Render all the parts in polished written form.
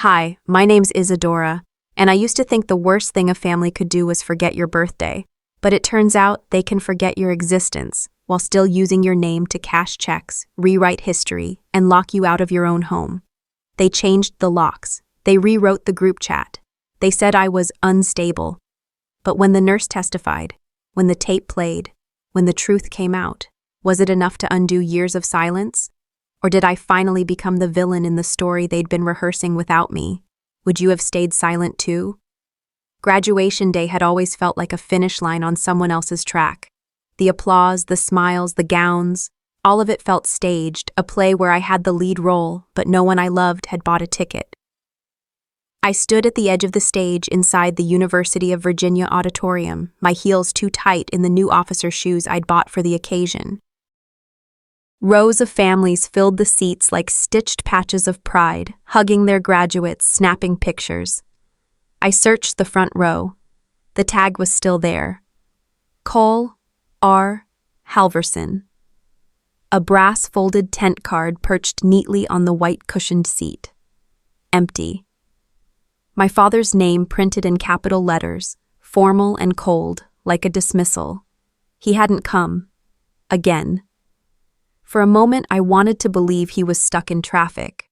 Hi, my name's Isadora, and I used to think the worst thing a family could do was forget your birthday, but it turns out they can forget your existence while still using your name to cash checks, rewrite history, and lock you out of your own home. They changed the locks. They rewrote the group chat. They said I was unstable. But when the nurse testified, when the tape played, when the truth came out, was it enough to undo years of silence? Or did I finally become the villain in the story they'd been rehearsing without me? Would you have stayed silent too? Graduation day had always felt like a finish line on someone else's track. The applause, the smiles, the gowns, all of it felt staged, a play where I had the lead role, but no one I loved had bought a ticket. I stood at the edge of the stage inside the University of Virginia auditorium, my heels too tight in the new officer shoes I'd bought for the occasion. Rows of families filled the seats like stitched patches of pride, hugging their graduates, snapping pictures. I searched the front row. The tag was still there. Cole R. Halverson. A brass-folded tent card perched neatly on the white cushioned seat. Empty. My father's name printed in capital letters, formal and cold, like a dismissal. He hadn't come. Again. For a moment, I wanted to believe he was stuck in traffic,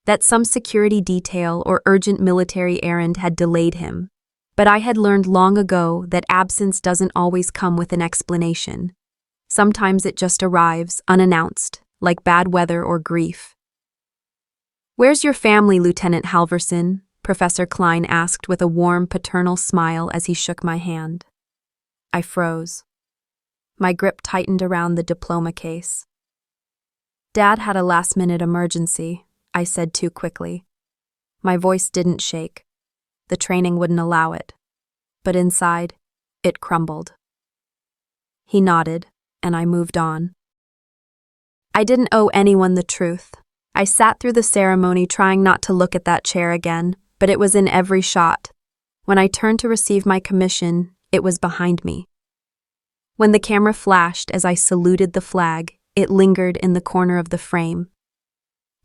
that some security detail or urgent military errand had delayed him. But I had learned long ago that absence doesn't always come with an explanation. Sometimes it just arrives, unannounced, like bad weather or grief. "Where's your family, Lieutenant Halverson?" Professor Klein asked with a warm paternal smile as he shook my hand. I froze. My grip tightened around the diploma case. "Dad had a last-minute emergency," I said too quickly. My voice didn't shake. The training wouldn't allow it. But inside, it crumbled. He nodded, and I moved on. I didn't owe anyone the truth. I sat through the ceremony trying not to look at that chair again, but it was in every shot. When I turned to receive my commission, it was behind me. When the camera flashed as I saluted the flag, it lingered in the corner of the frame.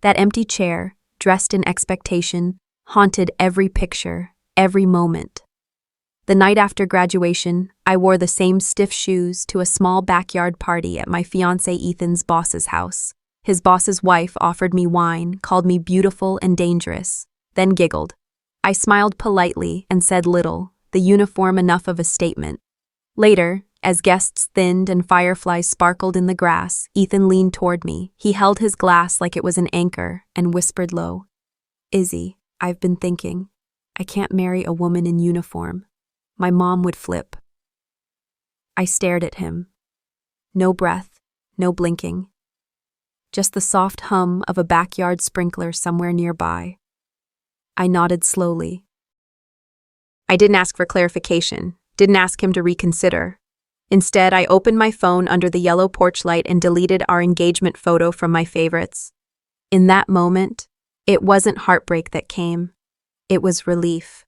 That empty chair, dressed in expectation, haunted every picture, every moment. The night after graduation, I wore the same stiff shoes to a small backyard party at my fiancé Ethan's boss's house. His boss's wife offered me wine, called me beautiful and dangerous, then giggled. I smiled politely and said little, the uniform enough of a statement. Later, as guests thinned and fireflies sparkled in the grass, Ethan leaned toward me. He held his glass like it was an anchor and whispered low, "Izzy, I've been thinking. I can't marry a woman in uniform. My mom would flip." I stared at him. No breath, no blinking. Just the soft hum of a backyard sprinkler somewhere nearby. I nodded slowly. I didn't ask for clarification, didn't ask him to reconsider. Instead, I opened my phone under the yellow porch light and deleted our engagement photo from my favorites. In that moment, it wasn't heartbreak that came. It was relief.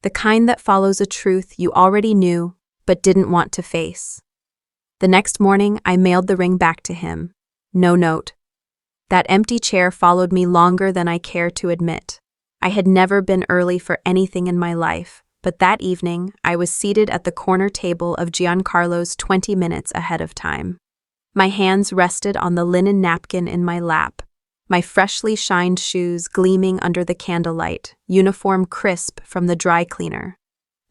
The kind that follows a truth you already knew but didn't want to face. The next morning, I mailed the ring back to him. No note. That empty chair followed me longer than I care to admit. I had never been early for anything in my life, but that evening, I was seated at the corner table of Giancarlo's 20 minutes ahead of time. My hands rested on the linen napkin in my lap, my freshly shined shoes gleaming under the candlelight, uniform crisp from the dry cleaner.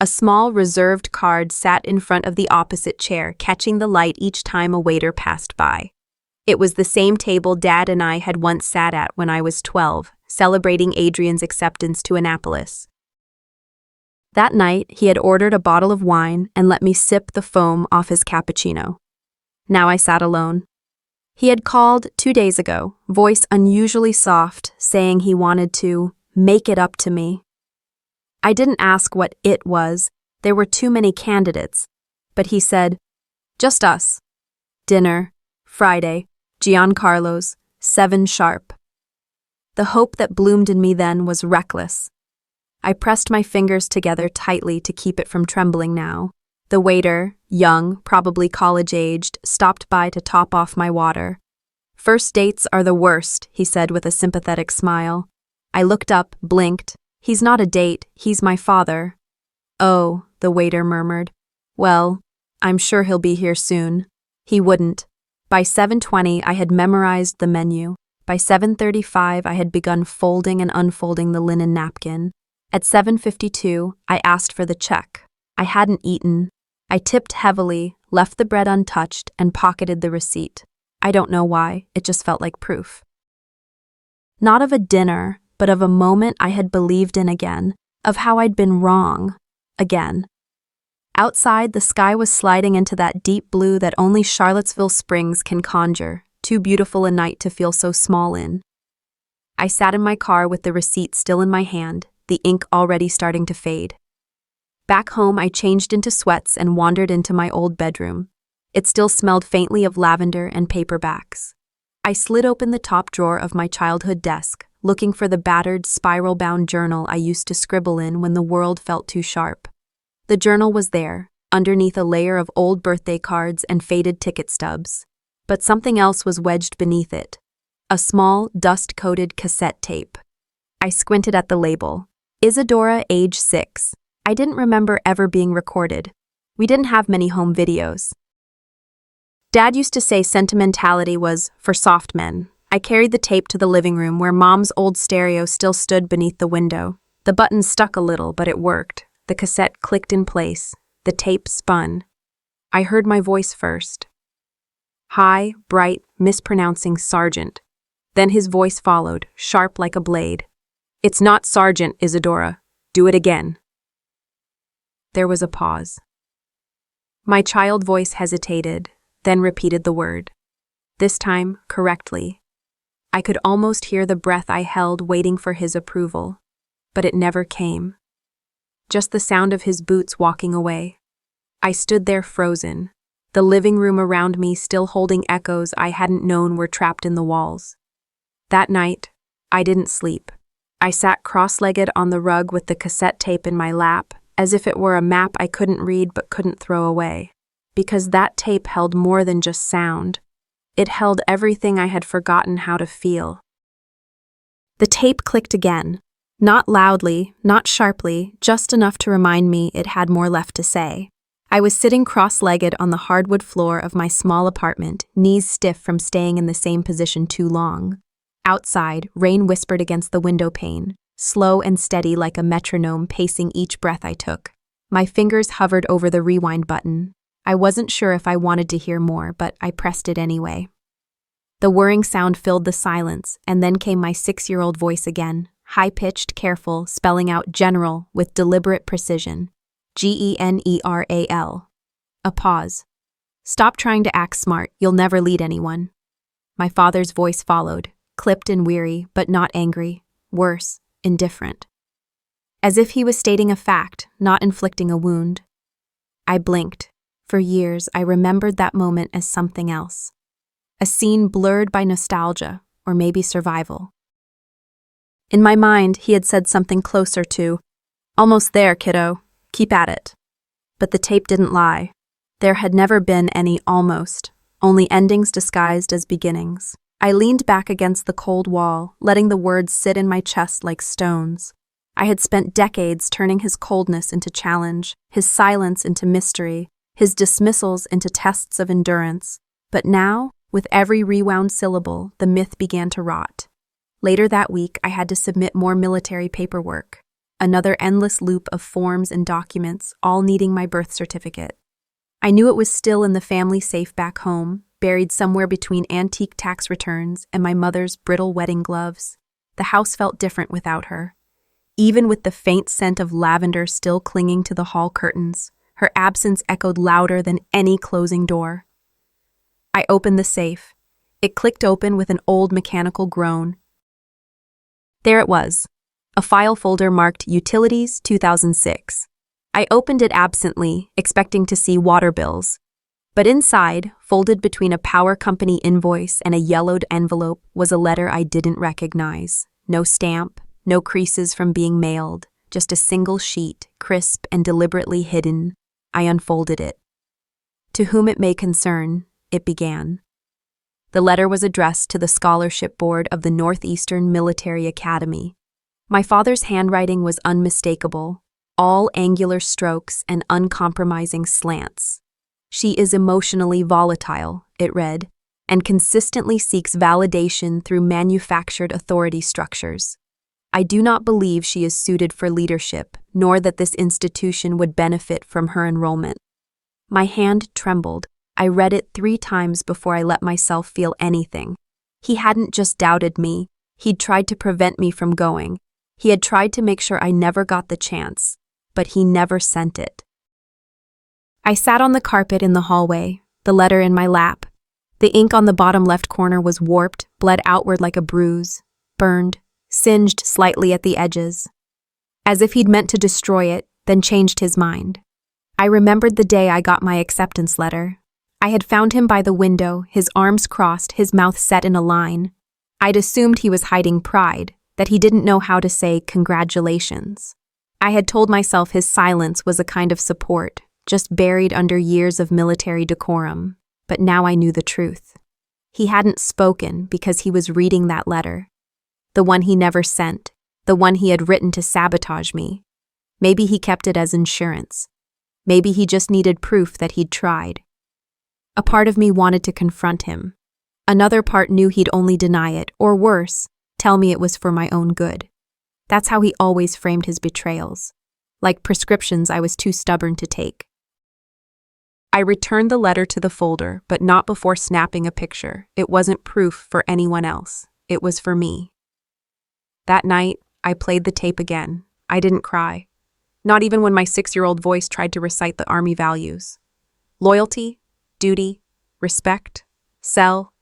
A small reserved card sat in front of the opposite chair, catching the light each time a waiter passed by. It was the same table Dad and I had once sat at when I was 12, celebrating Adrian's acceptance to Annapolis. That night, he had ordered a bottle of wine and let me sip the foam off his cappuccino. Now I sat alone. He had called 2 days ago, voice unusually soft, saying he wanted to make it up to me. I didn't ask what it was. There were too many candidates. But he said, "Just us. Dinner, Friday, Giancarlo's, 7 sharp." The hope that bloomed in me then was reckless. I pressed my fingers together tightly to keep it from trembling now. The waiter, young, probably college-aged, stopped by to top off my water. "First dates are the worst," he said with a sympathetic smile. I looked up, blinked. He's not a date, he's my father. Oh, the waiter murmured. Well, I'm sure he'll be here soon. He wouldn't. By 7:20, I had memorized the menu. By 7:35, I had begun folding and unfolding the linen napkin. At 7:52, I asked for the check. I hadn't eaten. I tipped heavily, left the bread untouched, and pocketed the receipt. I don't know why, it just felt like proof. Not of a dinner, but of a moment I had believed in again, of how I'd been wrong. Again. Outside, the sky was sliding into that deep blue that only Charlottesville Springs can conjure, too beautiful a night to feel so small in. I sat in my car with the receipt still in my hand, the ink already starting to fade. Back home, I changed into sweats and wandered into my old bedroom. It still smelled faintly of lavender and paperbacks. I slid open the top drawer of my childhood desk, looking for the battered, spiral-bound journal I used to scribble in when the world felt too sharp. The journal was there, underneath a layer of old birthday cards and faded ticket stubs. But something else was wedged beneath it. A small, dust-coated cassette tape. I squinted at the label. Isadora, age 6. I didn't remember ever being recorded. We didn't have many home videos. Dad used to say sentimentality was for soft men. I carried the tape to the living room where Mom's old stereo still stood beneath the window. The button stuck a little, but it worked. The cassette clicked in place. The tape spun. I heard my voice first. High, bright, mispronouncing Sergeant. Then his voice followed, sharp like a blade. It's not Sergeant, Isadora. Do it again. There was a pause. My child voice hesitated, then repeated the word. This time, correctly. I could almost hear the breath I held waiting for his approval. But it never came. Just the sound of his boots walking away. I stood there frozen, the living room around me still holding echoes I hadn't known were trapped in the walls. That night, I didn't sleep. I sat cross-legged on the rug with the cassette tape in my lap, as if it were a map I couldn't read but couldn't throw away. Because that tape held more than just sound. It held everything I had forgotten how to feel. The tape clicked again. Not loudly, not sharply, just enough to remind me it had more left to say. I was sitting cross-legged on the hardwood floor of my small apartment, knees stiff from staying in the same position too long. Outside, rain whispered against the window pane, slow and steady like a metronome pacing each breath I took. My fingers hovered over the rewind button. I wasn't sure if I wanted to hear more, but I pressed it anyway. The whirring sound filled the silence, and then came my 6-year-old voice again, high-pitched, careful, spelling out general with deliberate precision. General. A pause. Stop trying to act smart, you'll never lead anyone. My father's voice followed, clipped and weary, but not angry. Worse, indifferent. As if he was stating a fact, not inflicting a wound. I blinked. For years, I remembered that moment as something else. A scene blurred by nostalgia, or maybe survival. In my mind, he had said something closer to, "Almost there, kiddo. Keep at it." But the tape didn't lie. There had never been any almost, only endings disguised as beginnings. I leaned back against the cold wall, letting the words sit in my chest like stones. I had spent decades turning his coldness into challenge, his silence into mystery, his dismissals into tests of endurance. But now, with every rewound syllable, the myth began to rot. Later that week, I had to submit more military paperwork. Another endless loop of forms and documents, all needing my birth certificate. I knew it was still in the family safe back home, buried somewhere between antique tax returns and my mother's brittle wedding gloves. The house felt different without her. Even with the faint scent of lavender still clinging to the hall curtains, her absence echoed louder than any closing door. I opened the safe. It clicked open with an old mechanical groan. There it was, a file folder marked Utilities 2006. I opened it absently, expecting to see water bills. But inside, folded between a power company invoice and a yellowed envelope, was a letter I didn't recognize. No stamp, no creases from being mailed, just a single sheet, crisp and deliberately hidden. I unfolded it. To whom it may concern, it began. The letter was addressed to the Scholarship Board of the Northeastern Military Academy. My father's handwriting was unmistakable, all angular strokes and uncompromising slants. She is emotionally volatile, it read, and consistently seeks validation through manufactured authority structures. I do not believe she is suited for leadership, nor that this institution would benefit from her enrollment. My hand trembled. I read it 3 times before I let myself feel anything. He hadn't just doubted me, he'd tried to prevent me from going. He had tried to make sure I never got the chance, but he never sent it. I sat on the carpet in the hallway, the letter in my lap. The ink on the bottom left corner was warped, bled outward like a bruise, burned, singed slightly at the edges. As if he'd meant to destroy it, then changed his mind. I remembered the day I got my acceptance letter. I had found him by the window, his arms crossed, his mouth set in a line. I'd assumed he was hiding pride, that he didn't know how to say congratulations. I had told myself his silence was a kind of support, just buried under years of military decorum, but now I knew the truth. He hadn't spoken because he was reading that letter. The one he never sent, the one he had written to sabotage me. Maybe he kept it as insurance. Maybe he just needed proof that he'd tried. A part of me wanted to confront him. Another part knew he'd only deny it, or worse, tell me it was for my own good. That's how he always framed his betrayals, like prescriptions I was too stubborn to take. I returned the letter to the folder, but not before snapping a picture. It wasn't proof for anyone else. It was for me. That night, I played the tape again. I didn't cry. Not even when my 6-year-old voice tried to recite the Army values. Loyalty, duty, respect, sell.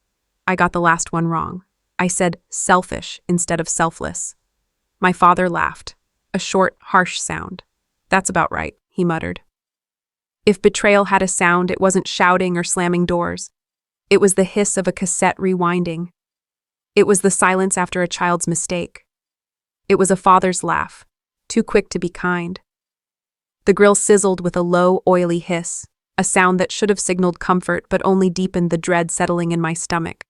I got the last one wrong. I said selfish instead of selfless. My father laughed. A short, harsh sound. That's about right, he muttered. If betrayal had a sound, it wasn't shouting or slamming doors. It was the hiss of a cassette rewinding. It was the silence after a child's mistake. It was a father's laugh, too quick to be kind. The grill sizzled with a low, oily hiss, a sound that should have signaled comfort but only deepened the dread settling in my stomach.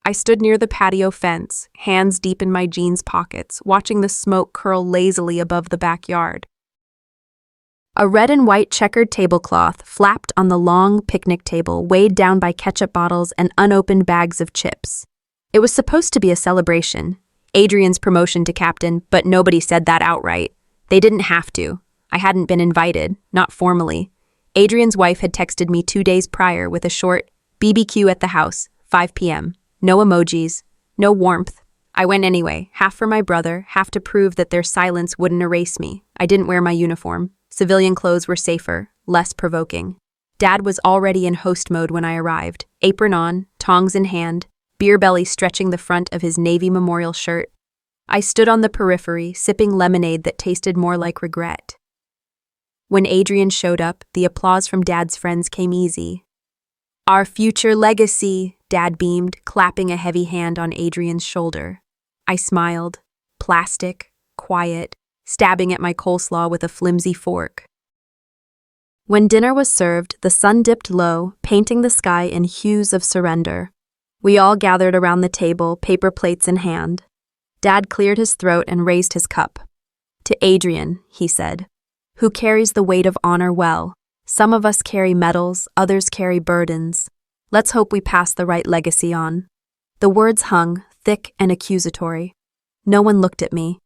I stood near the patio fence, hands deep in my jeans pockets, watching the smoke curl lazily above the backyard. A red and white checkered tablecloth flapped on the long picnic table, weighed down by ketchup bottles and unopened bags of chips. It was supposed to be a celebration, Adrian's promotion to captain, but nobody said that outright. They didn't have to. I hadn't been invited, not formally. Adrian's wife had texted me 2 days prior with a short BBQ at the house, 5 p.m. No emojis, no warmth. I went anyway, half for my brother, half to prove that their silence wouldn't erase me. I didn't wear my uniform. Civilian clothes were safer, less provoking. Dad was already in host mode when I arrived, apron on, tongs in hand, beer belly stretching the front of his Navy memorial shirt. I stood on the periphery, sipping lemonade that tasted more like regret. When Adrian showed up, the applause from Dad's friends came easy. "Our future legacy," Dad beamed, clapping a heavy hand on Adrian's shoulder. I smiled, plastic, quiet, stabbing at my coleslaw with a flimsy fork. When dinner was served, the sun dipped low, painting the sky in hues of surrender. We all gathered around the table, paper plates in hand. Dad cleared his throat and raised his cup. "To Adrian," he said, "who carries the weight of honor well. Some of us carry medals, others carry burdens. Let's hope we pass the right legacy on." The words hung, thick and accusatory. No one looked at me.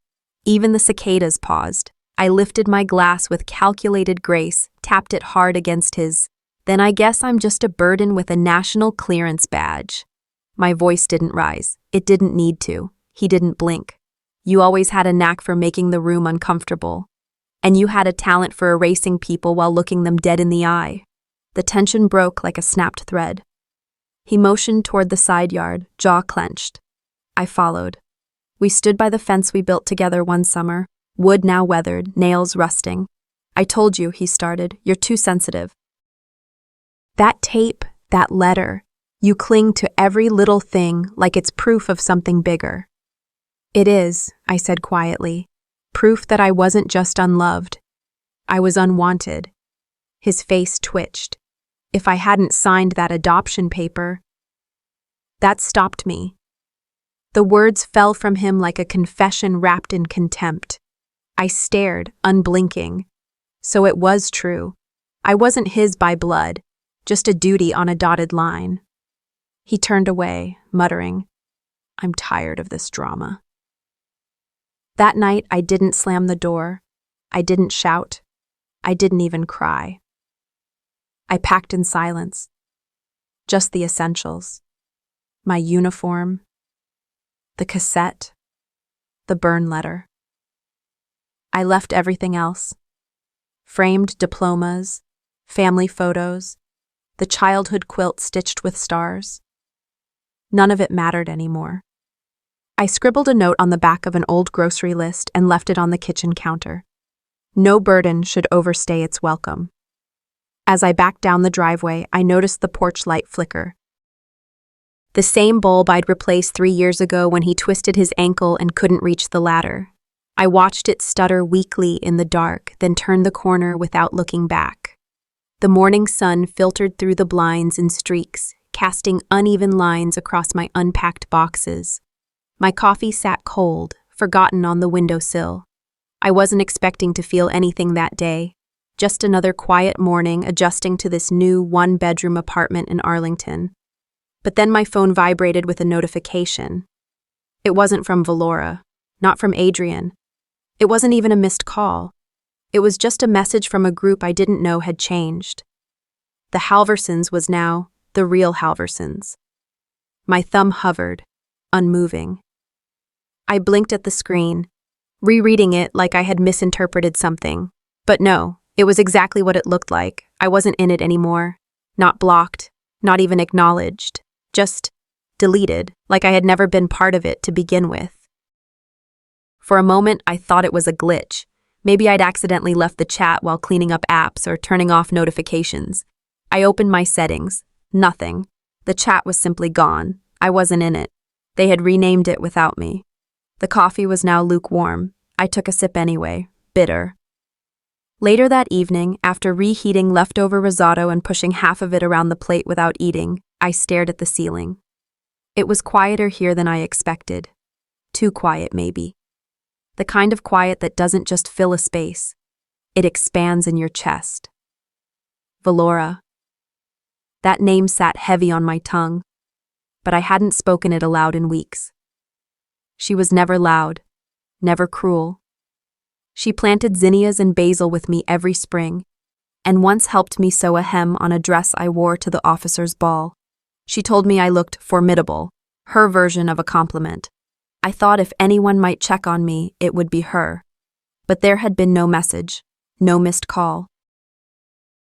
Even the cicadas paused. I lifted my glass with calculated grace, tapped it hard against his. "Then I guess I'm just a burden with a national clearance badge." My voice didn't rise. It didn't need to. He didn't blink. "You always had a knack for making the room uncomfortable. And you had a talent for erasing people while looking them dead in the eye." The tension broke like a snapped thread. He motioned toward the side yard, jaw clenched. I followed. We stood by the fence we built together one summer, wood now weathered, nails rusting. "I told you," he started, "you're too sensitive." "That tape, that letter, you cling to every little thing like it's proof of something bigger." "It is," I said quietly. "Proof that I wasn't just unloved. I was unwanted." His face twitched. "If I hadn't signed that adoption paper..." That stopped me. The words fell from him like a confession wrapped in contempt. I stared, unblinking. So it was true. I wasn't his by blood, just a duty on a dotted line. He turned away, muttering, "I'm tired of this drama." That night, I didn't slam the door. I didn't shout. I didn't even cry. I packed in silence. Just the essentials. My uniform, the cassette, the burn letter. I left everything else. Framed diplomas, family photos, the childhood quilt stitched with stars. None of it mattered anymore. I scribbled a note on the back of an old grocery list and left it on the kitchen counter. No burden should overstay its welcome. As I backed down the driveway, I noticed the porch light flicker. The same bulb I'd replaced 3 years ago when he twisted his ankle and couldn't reach the ladder. I watched it stutter weakly in the dark, then turn the corner without looking back. The morning sun filtered through the blinds in streaks, casting uneven lines across my unpacked boxes. My coffee sat cold, forgotten on the windowsill. I wasn't expecting to feel anything that day. Just another quiet morning adjusting to this new one-bedroom apartment in Arlington. But then my phone vibrated with a notification. It wasn't from Valora, not from Adrian. It wasn't even a missed call. It was just a message from a group I didn't know had changed. The Halversons was now the real Halversons. My thumb hovered, unmoving. I blinked at the screen, rereading it like I had misinterpreted something. But no, it was exactly what it looked like. I wasn't in it anymore. Not blocked, not even acknowledged. Just deleted, like I had never been part of it to begin with. For a moment, I thought it was a glitch. Maybe I'd accidentally left the chat while cleaning up apps or turning off notifications. I opened my settings. Nothing. The chat was simply gone. I wasn't in it. They had renamed it without me. The coffee was now lukewarm. I took a sip anyway, bitter. Later that evening, after reheating leftover risotto and pushing half of it around the plate without eating, I stared at the ceiling. It was quieter here than I expected. Too quiet, maybe. The kind of quiet that doesn't just fill a space. It expands in your chest. Valora. That name sat heavy on my tongue, but I hadn't spoken it aloud in weeks. She was never loud, never cruel. She planted zinnias and basil with me every spring, and once helped me sew a hem on a dress I wore to the officer's ball. She told me I looked formidable, her version of a compliment. I thought if anyone might check on me, it would be her. But there had been no message, no missed call.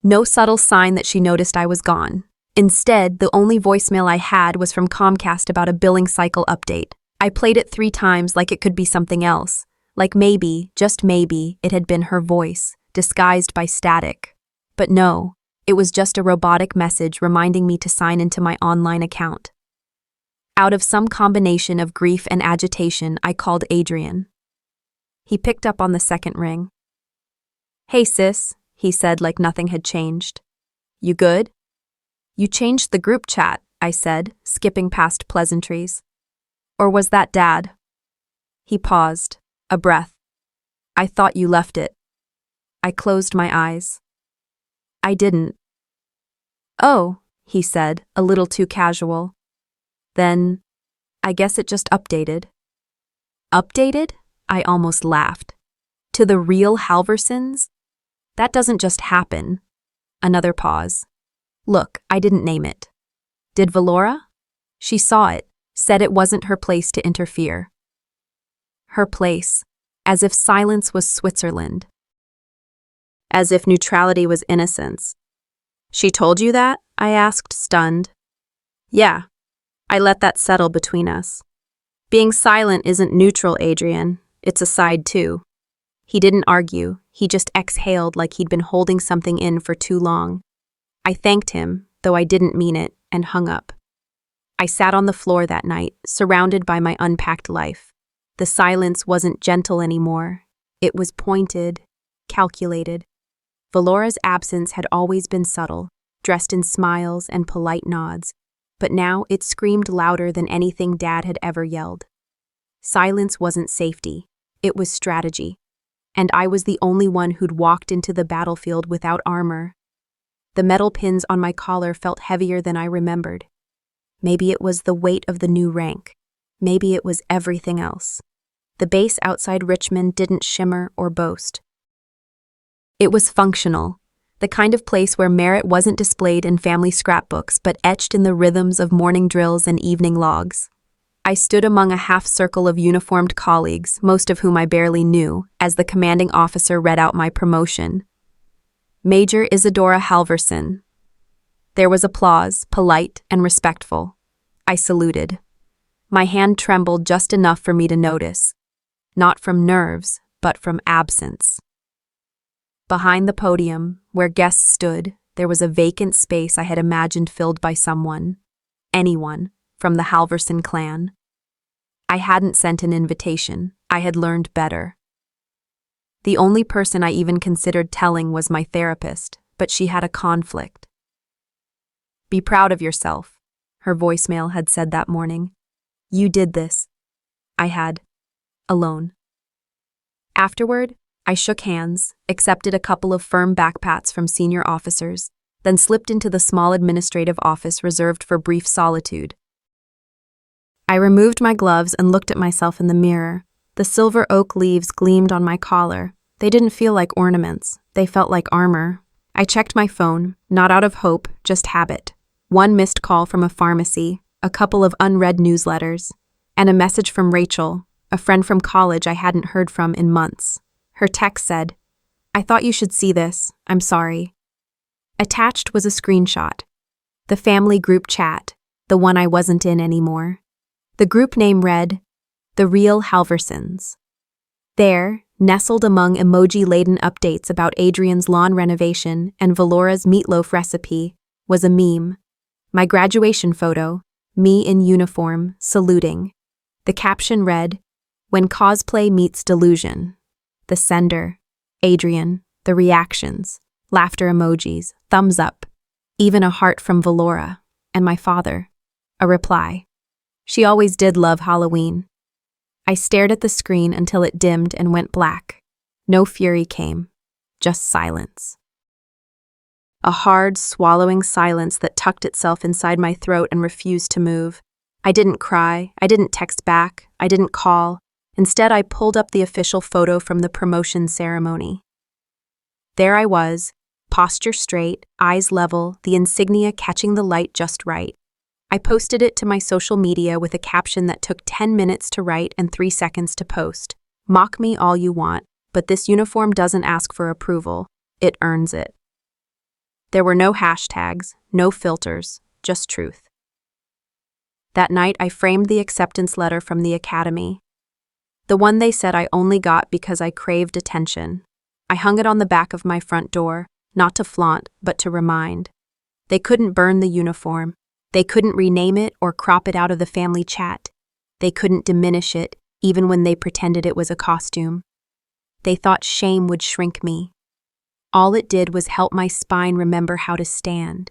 No subtle sign that she noticed I was gone. Instead, the only voicemail I had was from Comcast about a billing cycle update. I played it 3 times like it could be something else. Like maybe, just maybe, it had been her voice, disguised by static. But no, it was just a robotic message reminding me to sign into my online account. Out of some combination of grief and agitation, I called Adrian. He picked up on the second ring. "Hey sis," he said like nothing had changed. "You good?" "You changed the group chat," I said, skipping past pleasantries. "Or was that Dad?" He paused, a breath. "I thought you left it." I closed my eyes. "I didn't." "Oh," he said, a little too casual. "Then, I guess it just updated." "Updated?" I almost laughed. "To the real Halversons? That doesn't just happen." Another pause. "Look, I didn't name it." "Did Valora?" She saw it, said it wasn't her place to interfere. Her place, as if silence was Switzerland. As if neutrality was innocence. "She told you that?" I asked, stunned. "Yeah. I let that settle between us. Being silent isn't neutral, Adrian. It's a side too." He didn't argue. He just exhaled like he'd been holding something in for too long. I thanked him, though I didn't mean it, and hung up. I sat on the floor that night, surrounded by my unpacked life. The silence wasn't gentle anymore. It was pointed, calculated. Valora's absence had always been subtle, dressed in smiles and polite nods, but now it screamed louder than anything Dad had ever yelled. Silence wasn't safety, it was strategy. And I was the only one who'd walked into the battlefield without armor. The metal pins on my collar felt heavier than I remembered. Maybe it was the weight of the new rank. Maybe it was everything else. The base outside Richmond didn't shimmer or boast. It was functional, the kind of place where merit wasn't displayed in family scrapbooks but etched in the rhythms of morning drills and evening logs. I stood among a half-circle of uniformed colleagues, most of whom I barely knew, as the commanding officer read out my promotion. Major Isadora Halverson. There was applause, polite and respectful. I saluted. My hand trembled just enough for me to notice. Not from nerves, but from absence. Behind the podium, where guests stood, there was a vacant space I had imagined filled by someone. Anyone, from the Halverson clan. I hadn't sent an invitation. I had learned better. The only person I even considered telling was my therapist, but she had a conflict. Be proud of yourself, her voicemail had said that morning. You did this. I had. Alone. Afterward, I shook hands, accepted a couple of firm backpats from senior officers, then slipped into the small administrative office reserved for brief solitude. I removed my gloves and looked at myself in the mirror. The silver oak leaves gleamed on my collar. They didn't feel like ornaments. They felt like armor. I checked my phone, not out of hope, just habit. One missed call from a pharmacy, a couple of unread newsletters, and a message from Rachel, a friend from college I hadn't heard from in months. Her text said, "I thought you should see this. I'm sorry." Attached was a screenshot. The family group chat, the one I wasn't in anymore. The group name read, The Real Halversons. There, nestled among emoji-laden updates about Adrian's lawn renovation and Valora's meatloaf recipe, was a meme. My graduation photo, me in uniform, saluting. The caption read, When cosplay meets delusion. The sender, Adrian, the reactions, laughter emojis, thumbs up, even a heart from Valora, and my father, a reply. She always did love Halloween. I stared at the screen until it dimmed and went black. No fury came, just silence. A hard, swallowing silence that tucked itself inside my throat and refused to move. I didn't cry, I didn't text back, I didn't call. Instead, I pulled up the official photo from the promotion ceremony. There I was, posture straight, eyes level, the insignia catching the light just right. I posted it to my social media with a caption that took 10 minutes to write and 3 seconds to post. Mock me all you want, but this uniform doesn't ask for approval. It earns it. There were no hashtags, no filters, just truth. That night, I framed the acceptance letter from the academy. The one they said I only got because I craved attention. I hung it on the back of my front door, not to flaunt, but to remind. They couldn't burn the uniform. They couldn't rename it or crop it out of the family chat. They couldn't diminish it, even when they pretended it was a costume. They thought shame would shrink me. All it did was help my spine remember how to stand.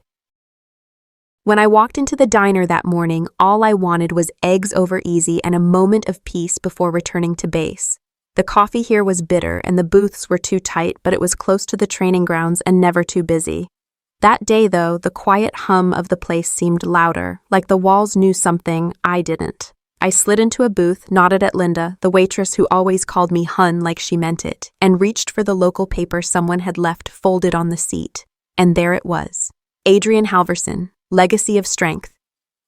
When I walked into the diner that morning, all I wanted was eggs over easy and a moment of peace before returning to base. The coffee here was bitter and the booths were too tight, but it was close to the training grounds and never too busy. That day, though, the quiet hum of the place seemed louder, like the walls knew something I didn't. I slid into a booth, nodded at Linda, the waitress who always called me hun like she meant it, and reached for the local paper someone had left folded on the seat. And there it was. Adrian Halverson, Legacy of Strength.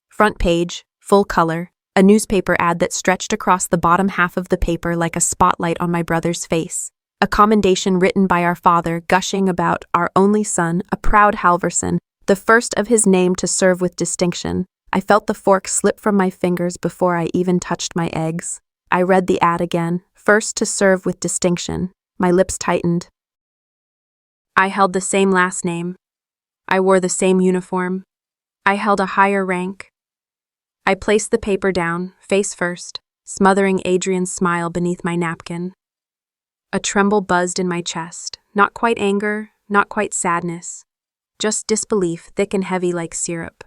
Front page, full color, a newspaper ad that stretched across the bottom half of the paper like a spotlight on my brother's face. A commendation written by our father gushing about our only son, a proud Halverson, the first of his name to serve with distinction. I felt the fork slip from my fingers before I even touched my eggs. I read the ad again, first to serve with distinction. My lips tightened. I held the same last name. I wore the same uniform. I held a higher rank. I placed the paper down, face first, smothering Adrian's smile beneath my napkin. A tremble buzzed in my chest, not quite anger, not quite sadness, just disbelief thick and heavy like syrup.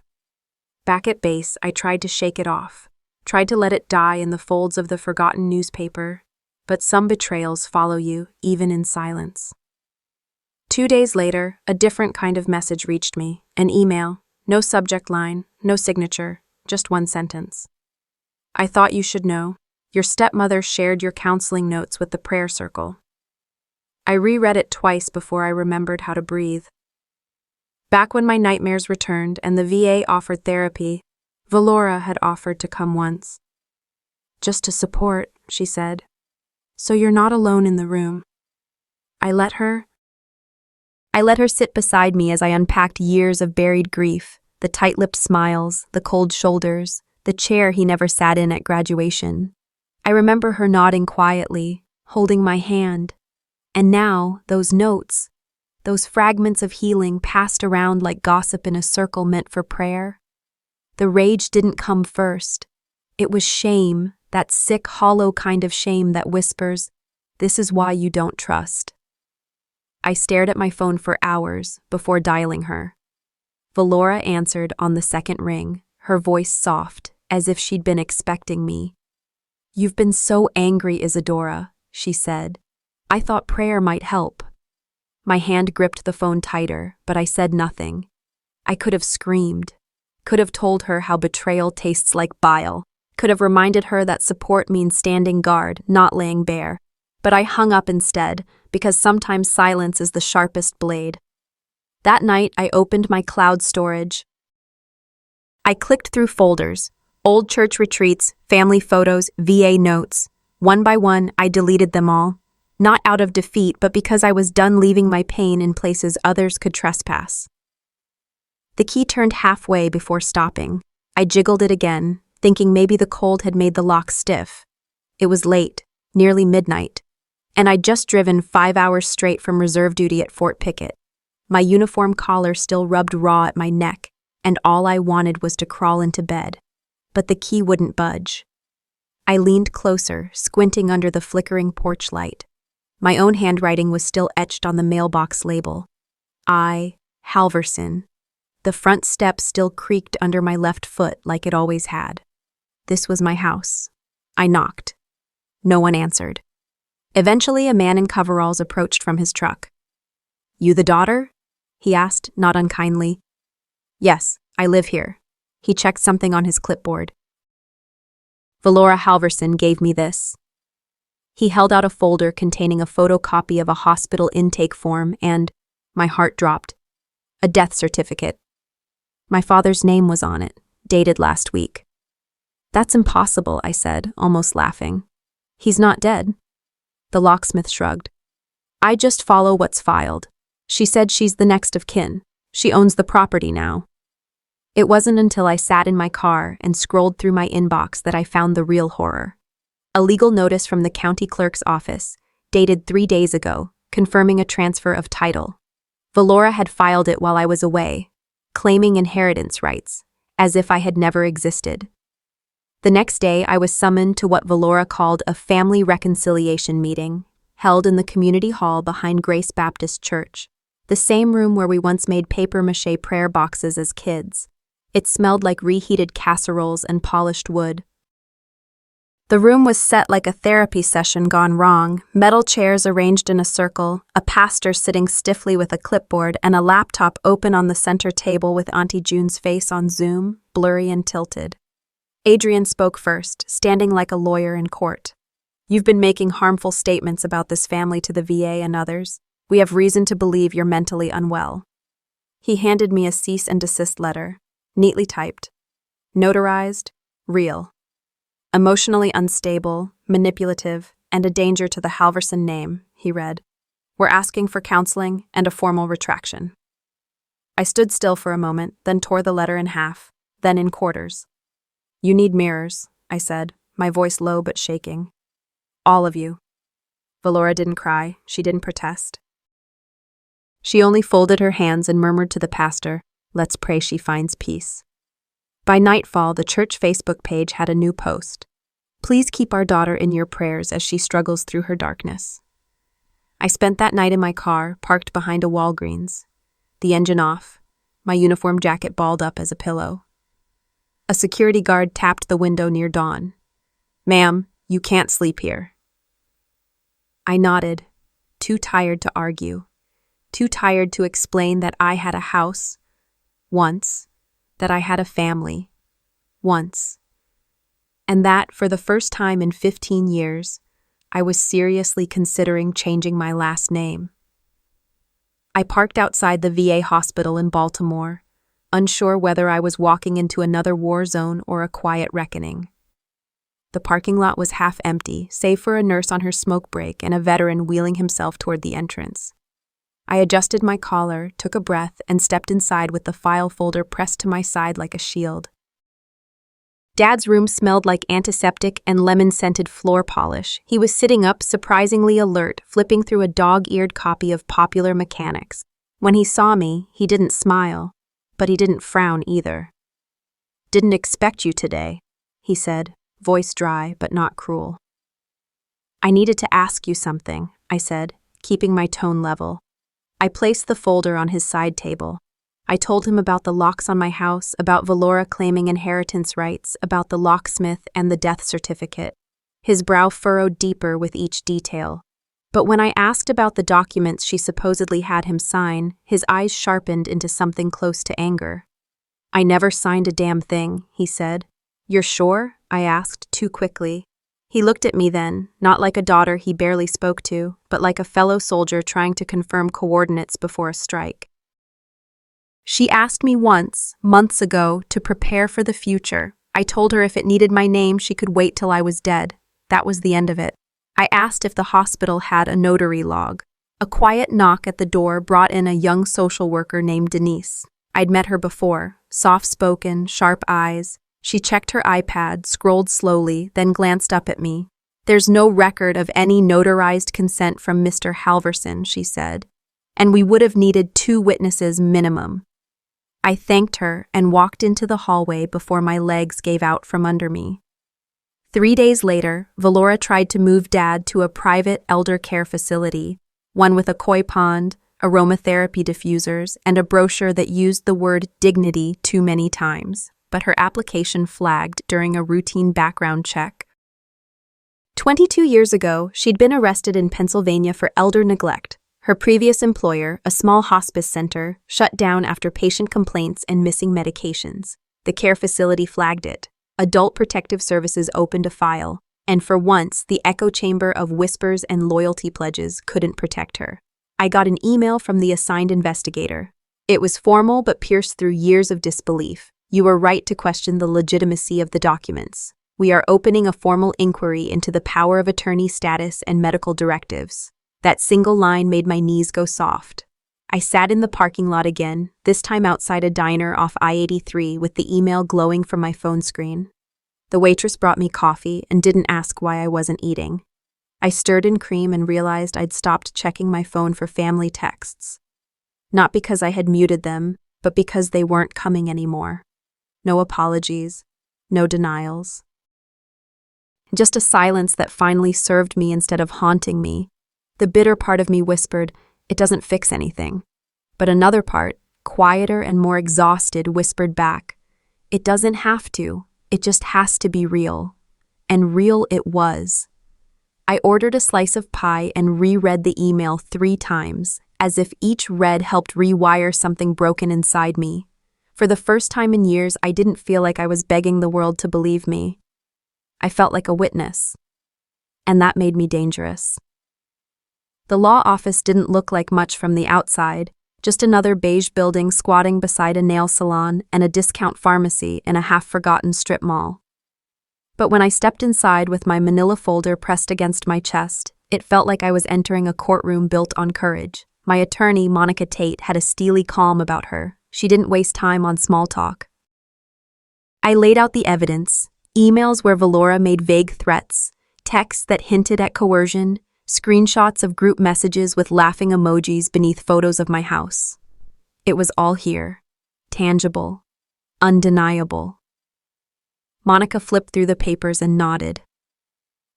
Back at base, I tried to shake it off. tried to let it die in the folds of the forgotten newspaper, but some betrayals follow you, even in silence. 2 days later, a different kind of message reached me, an email, no subject line, no signature, just one sentence. I thought you should know. Your stepmother shared your counseling notes with the prayer circle. I reread it twice before I remembered how to breathe. Back when my nightmares returned and the VA offered therapy, Valora had offered to come once. Just to support, she said. So you're not alone in the room. I let her sit beside me as I unpacked years of buried grief, the tight-lipped smiles, the cold shoulders, the chair he never sat in at graduation. I remember her nodding quietly, holding my hand. And now, those notes, those fragments of healing passed around like gossip in a circle meant for prayer. The rage didn't come first. It was shame, that sick, hollow kind of shame that whispers, "This is why you don't trust." I stared at my phone for hours before dialing her. Valora answered on the second ring, her voice soft, as if she'd been expecting me. "You've been so angry, Isadora," she said. "I thought prayer might help." My hand gripped the phone tighter, but I said nothing. I could have screamed, could have told her how betrayal tastes like bile, could have reminded her that support means standing guard, not laying bare. But I hung up instead, because sometimes silence is the sharpest blade. That night, I opened my cloud storage. I clicked through folders, old church retreats, family photos, VA notes. One by one, I deleted them all. Not out of defeat, but because I was done leaving my pain in places others could trespass. The key turned halfway before stopping. I jiggled it again, thinking maybe the cold had made the lock stiff. It was late, nearly midnight, and I'd just driven 5 hours straight from reserve duty at Fort Pickett. My uniform collar still rubbed raw at my neck, and all I wanted was to crawl into bed. But the key wouldn't budge. I leaned closer, squinting under the flickering porch light. My own handwriting was still etched on the mailbox label. I, Halverson. The front step still creaked under my left foot like it always had. This was my house. I knocked. No one answered. Eventually, a man in coveralls approached from his truck. "You the daughter?" he asked, not unkindly. "Yes, I live here." He checked something on his clipboard. "Valora Halverson gave me this." He held out a folder containing a photocopy of a hospital intake form and, my heart dropped, a death certificate. My father's name was on it, dated last week. "That's impossible," I said, almost laughing. "He's not dead." The locksmith shrugged. "I just follow what's filed. She said she's the next of kin. She owns the property now." It wasn't until I sat in my car and scrolled through my inbox that I found the real horror. A legal notice from the county clerk's office, dated 3 days ago, confirming a transfer of title. Valora had filed it while I was away, claiming inheritance rights, as if I had never existed. The next day, I was summoned to what Valora called a family reconciliation meeting, held in the community hall behind Grace Baptist Church, the same room where we once made papier-mâché prayer boxes as kids. It smelled like reheated casseroles and polished wood. The room was set like a therapy session gone wrong, metal chairs arranged in a circle, a pastor sitting stiffly with a clipboard, and a laptop open on the center table with Auntie June's face on Zoom, blurry and tilted. Adrian spoke first, standing like a lawyer in court. "You've been making harmful statements about this family to the VA and others. We have reason to believe you're mentally unwell." He handed me a cease and desist letter, neatly typed. Notarized, real. "Emotionally unstable, manipulative, and a danger to the Halverson name," he read. "We're asking for counseling and a formal retraction." I stood still for a moment, then tore the letter in half, then in quarters. "You need mirrors," I said, my voice low but shaking. "All of you." Valora didn't cry, she didn't protest. She only folded her hands and murmured to the pastor, "Let's pray she finds peace." By nightfall, the church Facebook page had a new post. "Please keep our daughter in your prayers as she struggles through her darkness." I spent that night in my car, parked behind a Walgreens, the engine off, my uniform jacket balled up as a pillow. A security guard tapped the window near dawn. "Ma'am, you can't sleep here." I nodded, too tired to argue, too tired to explain that I had a house, once, that I had a family, once, and that, for the first time in 15 years, I was seriously considering changing my last name. I parked outside the VA hospital in Baltimore, unsure whether I was walking into another war zone or a quiet reckoning. The parking lot was half empty, save for a nurse on her smoke break and a veteran wheeling himself toward the entrance. I adjusted my collar, took a breath, and stepped inside with the file folder pressed to my side like a shield. Dad's room smelled like antiseptic and lemon-scented floor polish. He was sitting up, surprisingly alert, flipping through a dog-eared copy of Popular Mechanics. When he saw me, he didn't smile, but he didn't frown either. "Didn't expect you today," he said, voice dry but not cruel. "I needed to ask you something," I said, keeping my tone level. I placed the folder on his side table. I told him about the locks on my house, about Valora claiming inheritance rights, about the locksmith and the death certificate. His brow furrowed deeper with each detail. But when I asked about the documents she supposedly had him sign, his eyes sharpened into something close to anger. "I never signed a damn thing," he said. "You're sure?" I asked, too quickly. He looked at me then, not like a daughter he barely spoke to, but like a fellow soldier trying to confirm coordinates before a strike. "She asked me once, months ago, to prepare for the future. I told her if it needed my name, she could wait till I was dead. That was the end of it. I asked if the hospital had a notary log." A quiet knock at the door brought in a young social worker named Denise. I'd met her before, soft-spoken, sharp eyes. She checked her iPad, scrolled slowly, then glanced up at me. "There's no record of any notarized consent from Mr. Halverson," she said, "and we would have needed 2 witnesses minimum." I thanked her and walked into the hallway before my legs gave out from under me. 3 days later, Valora tried to move Dad to a private elder care facility, one with a koi pond, aromatherapy diffusers, and a brochure that used the word dignity too many times, but her application flagged during a routine background check. 22 years ago, she'd been arrested in Pennsylvania for elder neglect. Her previous employer, a small hospice center, shut down after patient complaints and missing medications. The care facility flagged it. Adult Protective Services opened a file, and for once, the echo chamber of whispers and loyalty pledges couldn't protect her. I got an email from the assigned investigator. It was formal but pierced through years of disbelief. "You were right to question the legitimacy of the documents. We are opening a formal inquiry into the power of attorney status and medical directives." That single line made my knees go soft. I sat in the parking lot again, this time outside a diner off I-83 with the email glowing from my phone screen. The waitress brought me coffee and didn't ask why I wasn't eating. I stirred in cream and realized I'd stopped checking my phone for family texts. Not because I had muted them, but because they weren't coming anymore. No apologies, no denials. Just a silence that finally served me instead of haunting me. The bitter part of me whispered, "It doesn't fix anything." But another part, quieter and more exhausted, whispered back, "It doesn't have to. It just has to be real." And real it was. I ordered a slice of pie and reread the email 3 times, as if each read helped rewire something broken inside me. For the first time in years, I didn't feel like I was begging the world to believe me. I felt like a witness. And that made me dangerous. The law office didn't look like much from the outside, just another beige building squatting beside a nail salon and a discount pharmacy in a half-forgotten strip mall. But when I stepped inside with my manila folder pressed against my chest, it felt like I was entering a courtroom built on courage. My attorney, Monica Tate, had a steely calm about her. She didn't waste time on small talk. I laid out the evidence, emails where Valora made vague threats, texts that hinted at coercion, screenshots of group messages with laughing emojis beneath photos of my house. It was all here, tangible, undeniable. Monica flipped through the papers and nodded.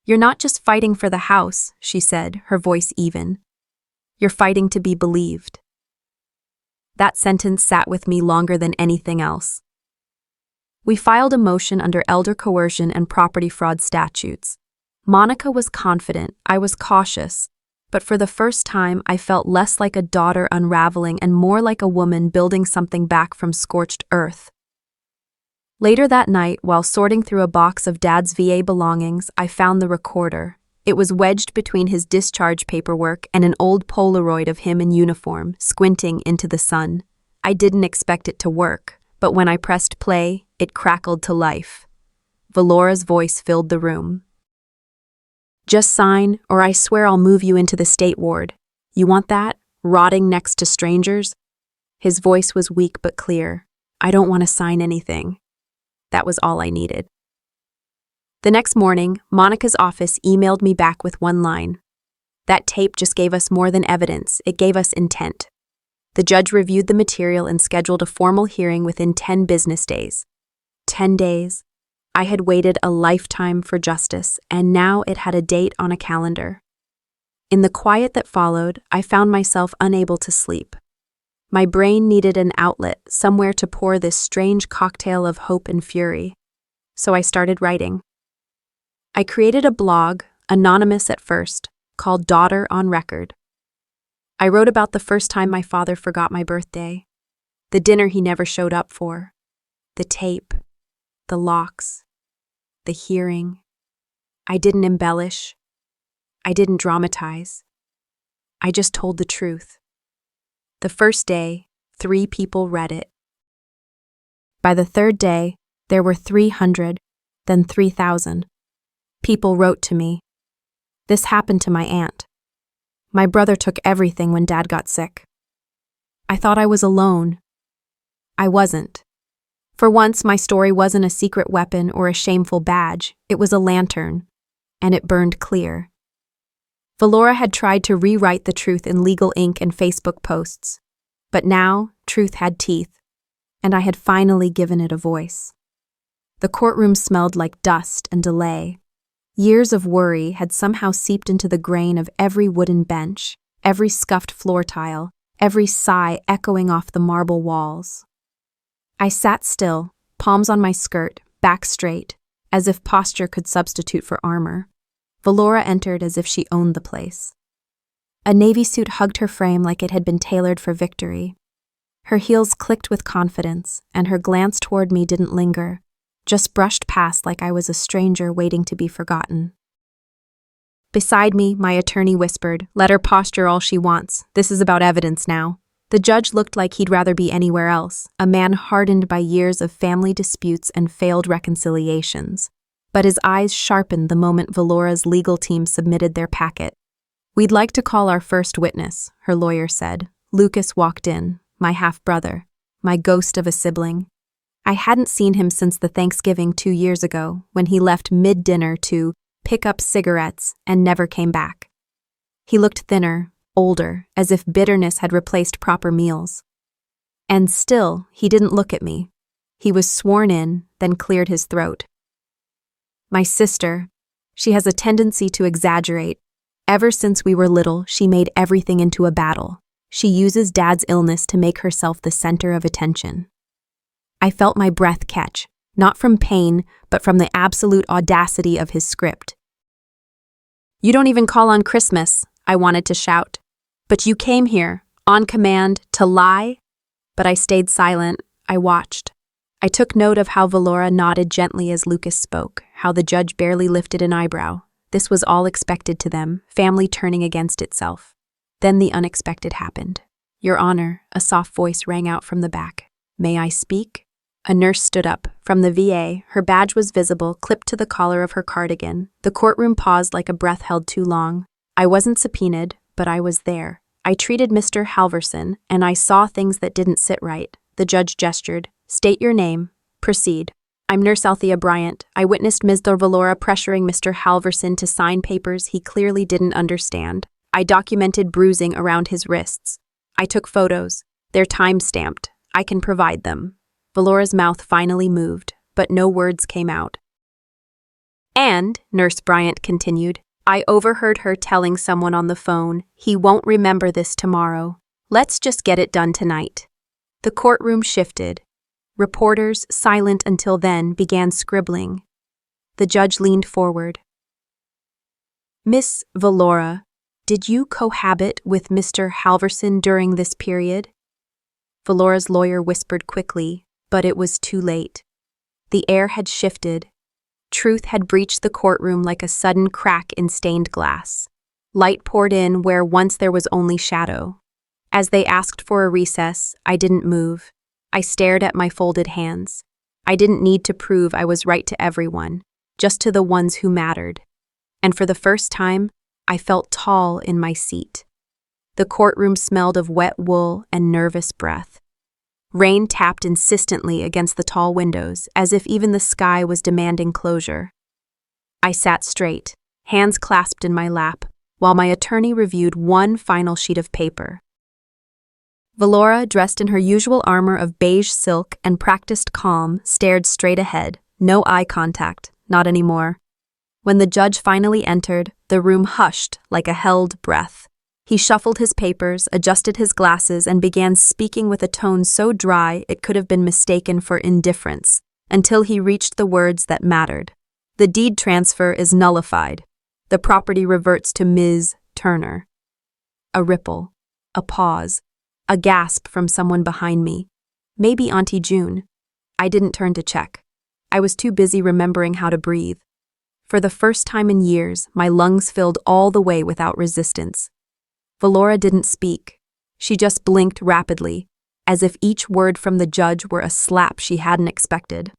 "You're not just fighting for the house," she said, her voice even. "You're fighting to be believed." That sentence sat with me longer than anything else. We filed a motion under elder coercion and property fraud statutes. Monica was confident, I was cautious, but for the first time I felt less like a daughter unraveling and more like a woman building something back from scorched earth. Later that night, while sorting through a box of Dad's VA belongings, I found the recorder. It was wedged between his discharge paperwork and an old Polaroid of him in uniform, squinting into the sun. I didn't expect it to work, but when I pressed play, it crackled to life. Valora's voice filled the room. "Just sign, or I swear I'll move you into the state ward. You want that? Rotting next to strangers?" His voice was weak but clear. "I don't want to sign anything." That was all I needed. The next morning, Monica's office emailed me back with one line. "That tape just gave us more than evidence, it gave us intent." The judge reviewed the material and scheduled a formal hearing within 10 business days. 10 days. I had waited a lifetime for justice, and now it had a date on a calendar. In the quiet that followed, I found myself unable to sleep. My brain needed an outlet, somewhere to pour this strange cocktail of hope and fury. So I started writing. I created a blog, anonymous at first, called Daughter on Record. I wrote about the first time my father forgot my birthday, the dinner he never showed up for, the tape, the locks, the hearing. I didn't embellish. I didn't dramatize. I just told the truth. The first day, 3 people read it. By the third day, there were 300, then 3,000. People wrote to me. This happened to my aunt. My brother took everything when Dad got sick. I thought I was alone. I wasn't. For once, my story wasn't a secret weapon or a shameful badge. It was a lantern, and it burned clear. Valora had tried to rewrite the truth in legal ink and Facebook posts. But now, truth had teeth, and I had finally given it a voice. The courtroom smelled like dust and delay. Years of worry had somehow seeped into the grain of every wooden bench, every scuffed floor tile, every sigh echoing off the marble walls. I sat still, palms on my skirt, back straight, as if posture could substitute for armor. Valora entered as if she owned the place. A navy suit hugged her frame like it had been tailored for victory. Her heels clicked with confidence, and her glance toward me didn't linger, just brushed past like I was a stranger waiting to be forgotten. Beside me, my attorney whispered, "Let her posture all she wants. This is about evidence now." The judge looked like he'd rather be anywhere else, a man hardened by years of family disputes and failed reconciliations. But his eyes sharpened the moment Valora's legal team submitted their packet. "We'd like to call our first witness," her lawyer said. Lucas walked in, my half-brother, my ghost of a sibling. I hadn't seen him since the Thanksgiving 2 years ago, when he left mid-dinner to pick up cigarettes and never came back. He looked thinner, older, as if bitterness had replaced proper meals. And still, he didn't look at me. He was sworn in, then cleared his throat. "My sister, she has a tendency to exaggerate. Ever since we were little, she made everything into a battle. She uses Dad's illness to make herself the center of attention." I felt my breath catch, not from pain, but from the absolute audacity of his script. "You don't even call on Christmas," I wanted to shout. "But you came here, on command, to lie?" But I stayed silent. I watched. I took note of how Valora nodded gently as Lucas spoke, how the judge barely lifted an eyebrow. This was all expected to them, family turning against itself. Then the unexpected happened. "Your Honor," a soft voice rang out from the back. "May I speak?" A nurse stood up. From the VA, her badge was visible, clipped to the collar of her cardigan. The courtroom paused like a breath held too long. I wasn't subpoenaed, but I was there. I treated Mr. Halverson, and I saw things that didn't sit right. The judge gestured. "State your name. Proceed." "I'm Nurse Althea Bryant. I witnessed Ms. Valora pressuring Mr. Halverson to sign papers he clearly didn't understand. I documented bruising around his wrists. I took photos. They're time-stamped. I can provide them." Valora's mouth finally moved, but no words came out. "And," Nurse Bryant continued, "I overheard her telling someone on the phone, he won't remember this tomorrow. Let's just get it done tonight." The courtroom shifted. Reporters, silent until then, began scribbling. The judge leaned forward. Miss Valora, did you cohabit with Mr. Halverson during this period? Valora's lawyer whispered quickly, but it was too late. The air had shifted. Truth had breached the courtroom like a sudden crack in stained glass. Light poured in where once there was only shadow. As they asked for a recess, I didn't move. I stared at my folded hands. I didn't need to prove I was right to everyone, just to the ones who mattered. And for the first time, I felt tall in my seat. The courtroom smelled of wet wool and nervous breath. Rain tapped insistently against the tall windows, as if even the sky was demanding closure. I sat straight, hands clasped in my lap, while my attorney reviewed one final sheet of paper. Valora, dressed in her usual armor of beige silk and practiced calm, stared straight ahead, no eye contact, not anymore. When the judge finally entered, the room hushed like a held breath. He shuffled his papers, adjusted his glasses, and began speaking with a tone so dry it could have been mistaken for indifference, until he reached the words that mattered. The deed transfer is nullified. The property reverts to Ms. Turner. A ripple, a pause, a gasp from someone behind me. Maybe Auntie June. I didn't turn to check. I was too busy remembering how to breathe. For the first time in years, my lungs filled all the way without resistance. Valora didn't speak. She just blinked rapidly, as if each word from the judge were a slap she hadn't expected.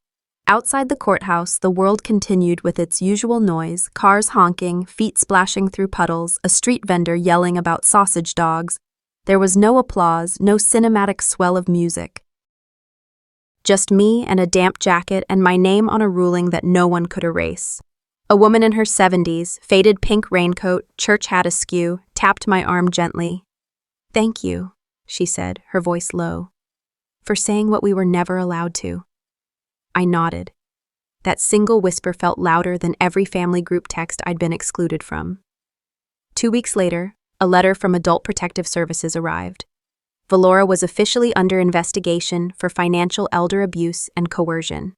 Outside the courthouse, the world continued with its usual noise, cars honking, feet splashing through puddles, a street vendor yelling about sausage dogs. There was no applause, no cinematic swell of music. Just me and a damp jacket and my name on a ruling that no one could erase. A woman in her 70s, faded pink raincoat, church hat askew, tapped my arm gently. "Thank you," she said, her voice low, "for saying what we were never allowed to." I nodded. That single whisper felt louder than every family group text I'd been excluded from. 2 weeks later, a letter from Adult Protective Services arrived. Valora was officially under investigation for financial elder abuse and coercion.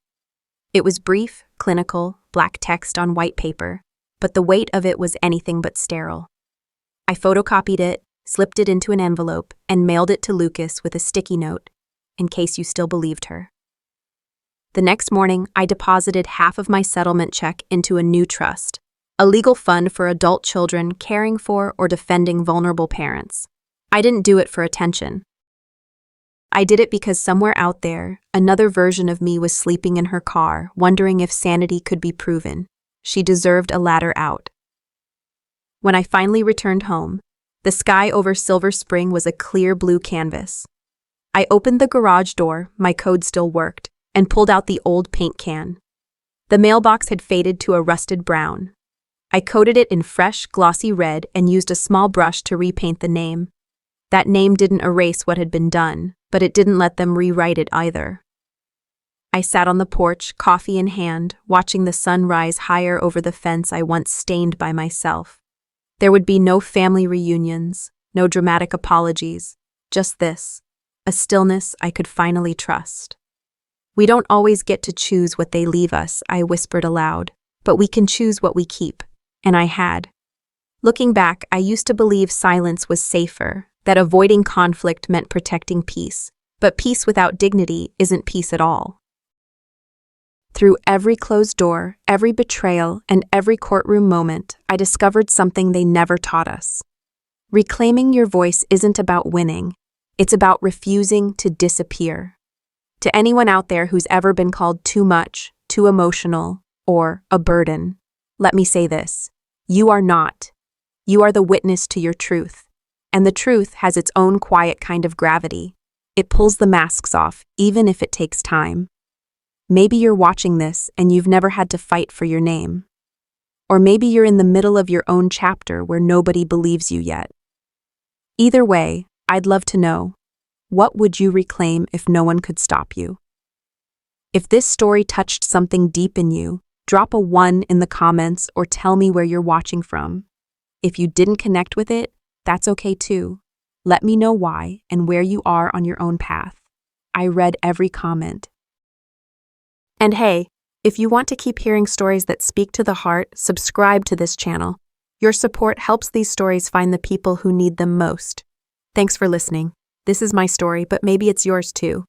It was brief, clinical, black text on white paper, but the weight of it was anything but sterile. I photocopied it, slipped it into an envelope, and mailed it to Lucas with a sticky note, in case you still believed her. The next morning, I deposited half of my settlement check into a new trust, a legal fund for adult children caring for or defending vulnerable parents. I didn't do it for attention. I did it because somewhere out there, another version of me was sleeping in her car, wondering if sanity could be proven. She deserved a ladder out. When I finally returned home, the sky over Silver Spring was a clear blue canvas. I opened the garage door, my code still worked, and pulled out the old paint can. The mailbox had faded to a rusted brown. I coated it in fresh, glossy red and used a small brush to repaint the name. That name didn't erase what had been done, but it didn't let them rewrite it either. I sat on the porch, coffee in hand, watching the sun rise higher over the fence I once stained by myself. There would be no family reunions, no dramatic apologies, just this, a stillness I could finally trust. "We don't always get to choose what they leave us," I whispered aloud, "but we can choose what we keep," and I had. Looking back, I used to believe silence was safer, that avoiding conflict meant protecting peace, but peace without dignity isn't peace at all. Through every closed door, every betrayal, and every courtroom moment, I discovered something they never taught us. Reclaiming your voice isn't about winning, it's about refusing to disappear. To anyone out there who's ever been called too much, too emotional, or a burden, let me say this: you are not. You are the witness to your truth. And the truth has its own quiet kind of gravity. It pulls the masks off, even if it takes time. Maybe you're watching this and you've never had to fight for your name. Or maybe you're in the middle of your own chapter where nobody believes you yet. Either way, I'd love to know, what would you reclaim if no one could stop you? If this story touched something deep in you, drop a 1 in the comments or tell me where you're watching from. If you didn't connect with it, that's okay too. Let me know why and where you are on your own path. I read every comment, And hey, if you want to keep hearing stories that speak to the heart, subscribe to this channel. Your support helps these stories find the people who need them most. Thanks for listening. This is my story, but maybe it's yours too.